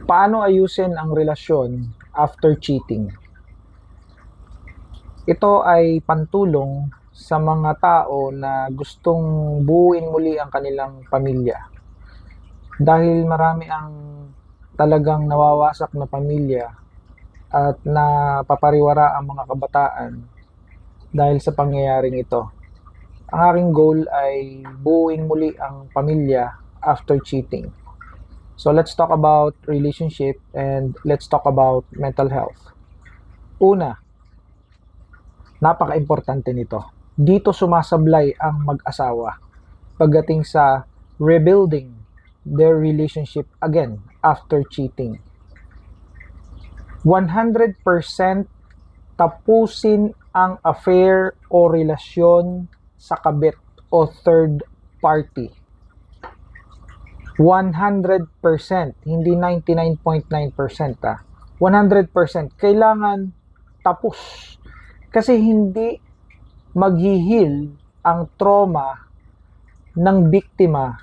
Paano ayusin ang relasyon after cheating? Ito ay pantulong sa mga tao na gustong buuin muli ang kanilang pamilya. Dahil marami ang talagang nawawasak na pamilya at napapariwara ang mga kabataan dahil sa pangyayaring ito. Ang aking goal ay buuin muli ang pamilya after cheating. So let's talk about relationship and let's talk about mental health. Una, napaka-importante nito. Dito sumasablay ang mag-asawa pagdating sa rebuilding their relationship again after cheating. 100% tapusin ang affair o relasyon sa kabit o third party. 100%, hindi 99.9%. 100%. Kailangan tapos. Kasi hindi maghihil ang trauma ng biktima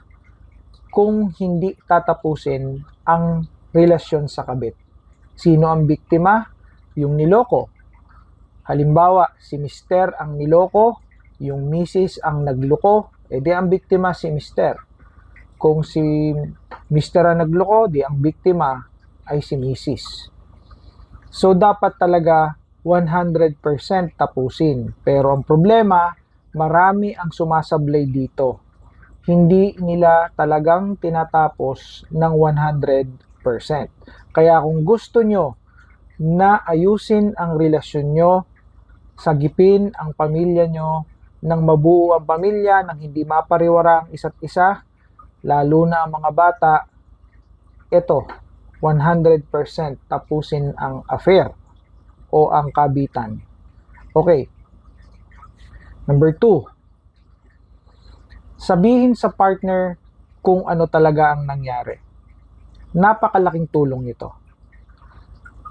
kung hindi tatapusin ang relasyon sa kabit. Sino ang biktima? Yung niloko. Halimbawa, si mister ang niloko, yung misis ang nagloko, edi ang biktima si mister. Kung si mister ang nagloko, di ang biktima ay si misis. So, dapat talaga 100% tapusin. Pero ang problema, marami ang sumasablay dito. Hindi nila talagang tinatapos ng 100%. Kaya kung gusto nyo na ayusin ang relasyon nyo, sagipin ang pamilya nyo, nang mabuo ang pamilya, nang hindi mapariwara ang isa't isa, lalo na ang mga bata, ito, 100% tapusin ang affair o ang kabitan. Okay. Number 2, sabihin sa partner kung ano talaga ang nangyari. Napakalaking tulong nito.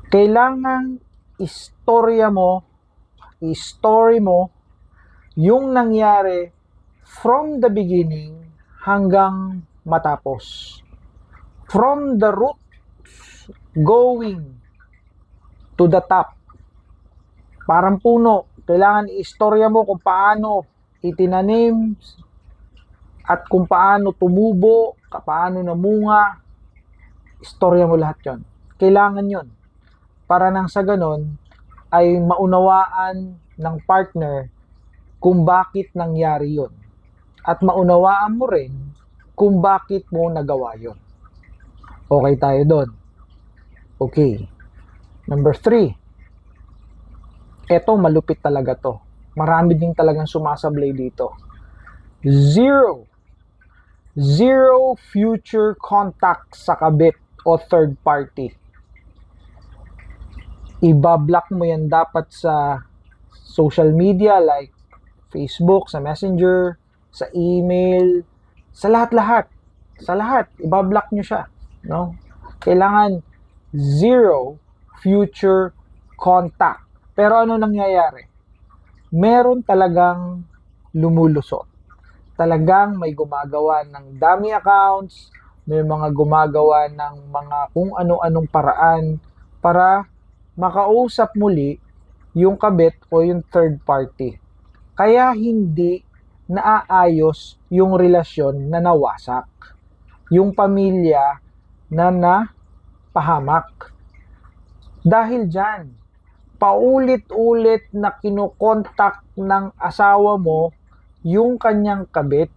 Kailangan i-story mo yung nangyari from the beginning hanggang matapos. From the roots going to the top. Parang puno, kailangan i-istorya mo kung paano itinanim at kung paano tumubo, paano namunga. Istorya mo lahat yon. Kailangan yon. Para nang sa ganon ay maunawaan ng partner kung bakit nangyari yon. At maunawaan mo rin kung bakit mo nagawa yon. Okay tayo doon. Okay. Number 3. Eto, malupit talaga to. Marami din talagang sumasablay dito. Zero future contact sa kabit o third party. Ibablock mo yan dapat sa social media like Facebook, sa Messenger, sa email, sa lahat-lahat. Sa lahat, ibablock nyo siya. No? Kailangan zero future contact. Pero ano nangyayari? Meron talagang lumulusot. Talagang may gumagawa ng dummy accounts, may mga gumagawa ng mga kung ano-anong paraan para makausap muli yung kabit o yung third party. Kaya hindi naaayos yung relasyon na nawasak. Yung pamilya na napahamak. Dahil dyan, paulit-ulit na kinokontak ng asawa mo yung kanyang kabit.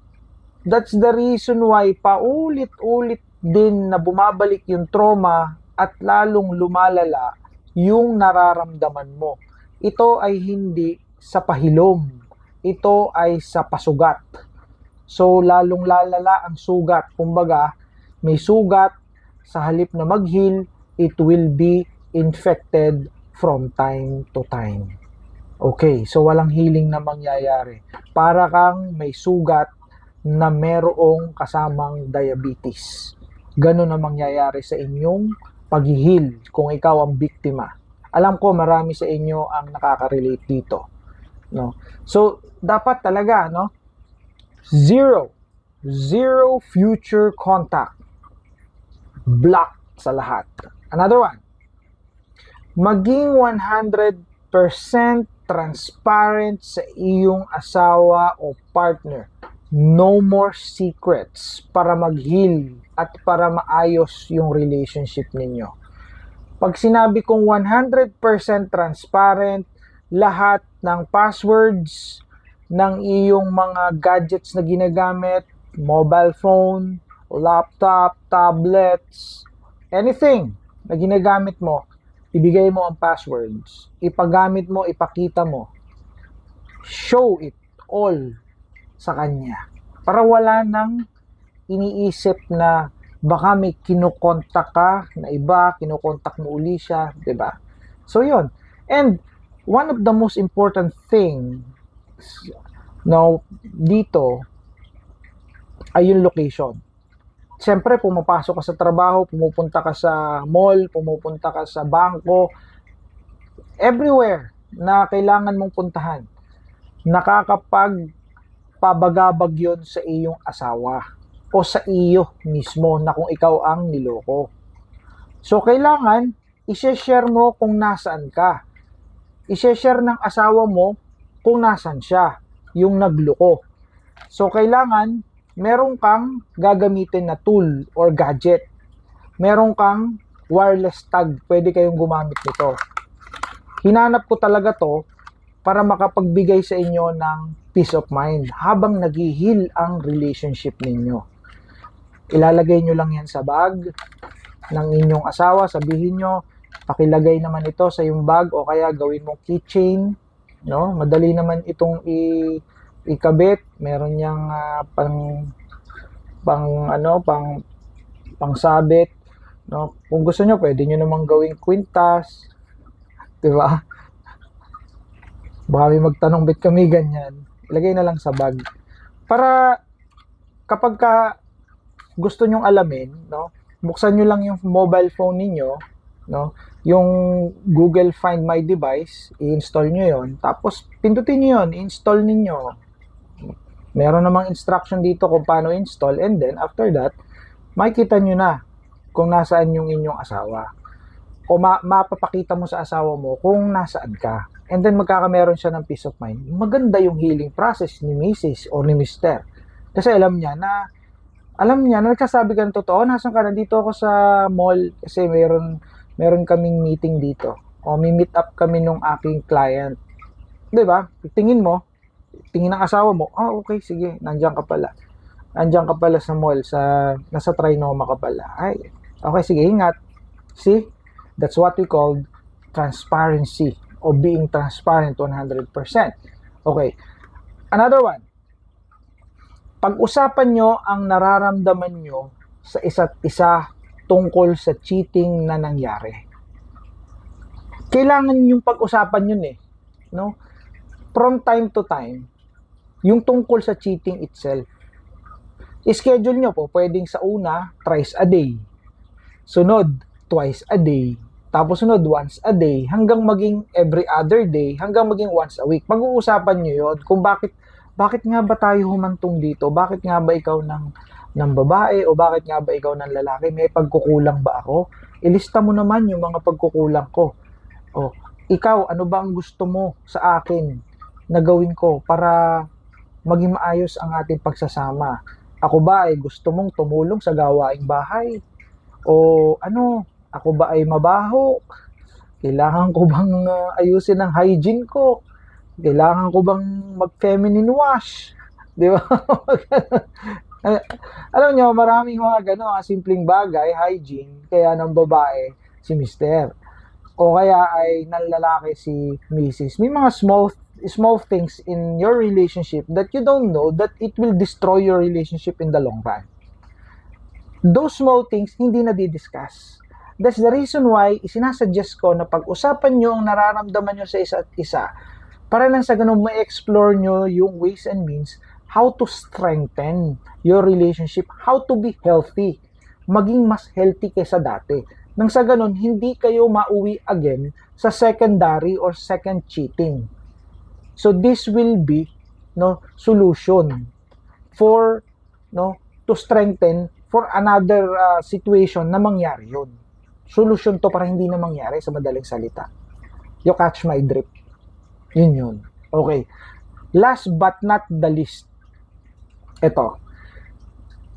That's the reason why paulit-ulit din na bumabalik yung trauma at lalong lumalala yung nararamdaman mo. Ito ay hindi sa pahilom. Ito ay sa pasugat. So, lalong lalala ang sugat. Kumbaga, may sugat, sa halip na mag-heal, it will be infected from time to time. Okay, so walang healing na mangyayari. Para kang may sugat na merong kasamang diabetes. Ganun ang mangyayari sa inyong pag-heal kung ikaw ang biktima. Alam ko marami sa inyo ang nakaka-relate dito. No? So, dapat talaga, no? Zero future contact. Blocked. sa lahat. Another one, maging 100% transparent sa iyong asawa o partner. No more secrets para mag-heal at para maayos yung relationship ninyo. Pag sinabi kong 100% transparent, lahat ng passwords ng iyong mga gadgets na ginagamit, mobile phone, laptop, tablets, anything na ginagamit mo, ibigay mo ang passwords. Ipagamit mo, ipakita mo. Show it all sa kanya. Para wala nang iniisip na baka may kinukontak ka na iba, kinukontak mo uli siya, 'di ba? So 'yun. And one of the most important thing dito ay yung location. Siyempre, pumapasok ka sa trabaho, pumupunta ka sa mall, pumupunta ka sa bangko, everywhere na kailangan mong puntahan, nakakapagpabagabag yun sa iyong asawa o sa iyo mismo na kung ikaw ang niloko. So, kailangan i-share mo kung nasaan ka. I-share ng asawa mo kung nasaan siya, yung nagloko. So, kailangan meron kang gagamitin na tool or gadget. Meron kang wireless tag. Pwede kayong gumamit nito. Hinanap ko talaga to para makapagbigay sa inyo ng peace of mind habang nag-heal ang relationship ninyo. Ilalagay nyo lang yan sa bag ng inyong asawa. Sabihin nyo, pakilagay naman ito sa yung bag o kaya gawin mong keychain. No? Madali naman itong ikabit. Meron niyang pang sabit, no? Kung gusto niyo, pwede niyo namang gawing kwintas, 'di ba? Baka may magtanong, bit kami ganyan. Ilagay na lang sa bag. Para kapag gusto nyong alamin, no? Buksan niyo lang yung mobile phone niyo, no? Yung Google Find My Device, i-install niyo 'yon. Tapos pindutin niyo 'yon, i-install niyo. Meron namang instruction dito kung paano install, and then after that, makikita nyo na kung nasaan yung inyong asawa. O mapapakita mo sa asawa mo kung nasaan ka. And then magkakameron siya ng peace of mind. Maganda yung healing process ni Mrs. or ni Mr. Kasi alam niya na nagsasabi ka ng totoo, nasaan ka, nandito ako sa mall kasi meron kaming meeting dito. O may meet up kami nung aking client. 'Di ba? Tingin ng asawa mo, okay, sige, nandiyan ka pala sa mall, nasa Trinoma ka pala. Ay, okay, sige, ingat. See? That's what we call transparency o being transparent 100%. Okay. Another one. Pag-usapan nyo ang nararamdaman nyo sa isa't isa tungkol sa cheating na nangyari. Kailangan yung pag-usapan yun no? From time to time, yung tungkol sa cheating itself. I-schedule nyo po, pwedeng sa una, thrice a day. Sunod, twice a day. Tapos sunod, once a day. Hanggang maging every other day. Hanggang maging once a week. Pag-uusapan nyo yun kung bakit nga ba tayo humantong dito? Bakit nga ba ikaw ng babae? O bakit nga ba ikaw ng lalaki? May pagkukulang ba ako? Ilista mo naman yung mga pagkukulang ko. O, ikaw, ano ba ang gusto mo sa akin na gawin ko para maging maayos ang ating pagsasama? Ako ba ay gusto mong tumulong sa gawaing bahay? O ako ba ay mabaho? Kailangan ko bang ayusin ang hygiene ko? Kailangan ko bang mag-feminine wash? Di ba? Alam nyo, maraming mga simpleng bagay, hygiene, kaya ng babae si Mr. O kaya ay ng lalaki si Mrs. May mga small things in your relationship that you don't know that it will destroy your relationship in the long run. Those small things hindi na di-discuss. That's the reason why isinasuggest ko na pag-usapan nyo ang nararamdaman nyo sa isa't isa para nang sa ganun ma-explore nyo yung ways and means how to strengthen your relationship, how to be healthy, maging mas healthy kaysa dati. Nang sa ganun, hindi kayo mauwi again sa secondary or second cheating. So this will be solution for to strengthen for another situation na mangyari yun. solusyon to para hindi na mangyari sa madaling salita. You catch my drift. Yun. Okay. Last but not the least. Ito.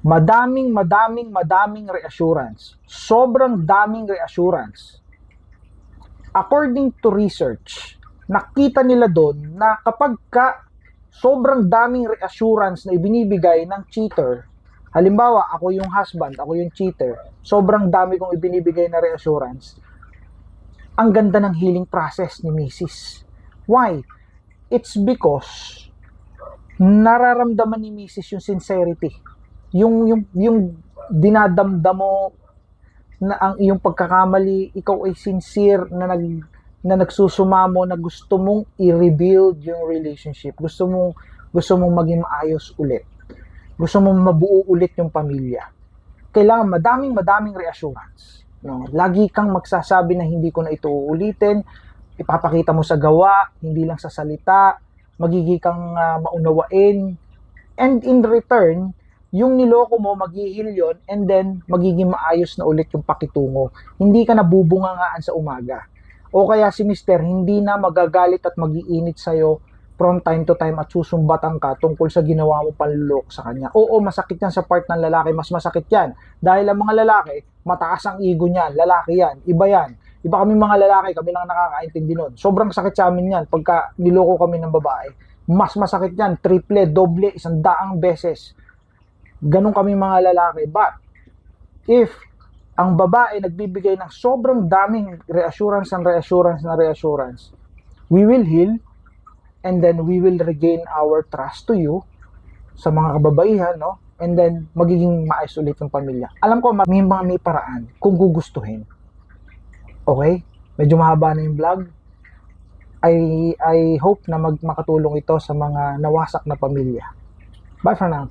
Madaming reassurance. Sobrang daming reassurance. According to research, nakita nila doon na kapag sobrang daming reassurance na ibinibigay ng cheater, halimbawa, ako yung husband, ako yung cheater, sobrang dami kong ibinibigay na reassurance, ang ganda ng healing process ni Mrs. Why? It's because nararamdaman ni Mrs. yung sincerity. Yung dinadamdam mo na ang iyong pagkakamali, ikaw ay sincere na nagsusumamo na gusto mong i-rebuild yung relationship. Gusto mong maging maayos ulit. Gusto mong mabuo ulit yung pamilya. Kailangan madaming reassurance. No? Lagi kang magsasabi na hindi ko na ito uulitin. Ipapakita mo sa gawa, hindi lang sa salita. Magiging kang maunawain. And in return, yung niloko mo, maghihil yun, and then magiging maayos na ulit yung pakitungo. Hindi ka nabubungangaan sa umaga. O kaya si Mister, hindi na magagalit at mag-iinit sa'yo from time to time at susumbatan ka tungkol sa ginawa mo panluloko sa kanya. Oo, masakit yan sa part ng lalaki, mas masakit yan. Dahil ang mga lalaki, mataas ang ego niyan, lalaki yan, iba yan. Iba kami mga lalaki, kami lang nakakaintindi nun. Sobrang sakit sa amin yan pagka niloko kami ng babae. Mas masakit yan, triple, doble, 100 beses. Ganun kami mga lalaki. But, if ang babae nagbibigay ng sobrang daming reassurance, we will heal and then we will regain our trust to you sa mga kababaihan, no? And then, magiging maayos ulit yung pamilya. Alam ko, may paraan kung gugustuhin. Okay? Medyo mahaba na yung vlog. I hope na makatulong ito sa mga nawasak na pamilya. Bye for now.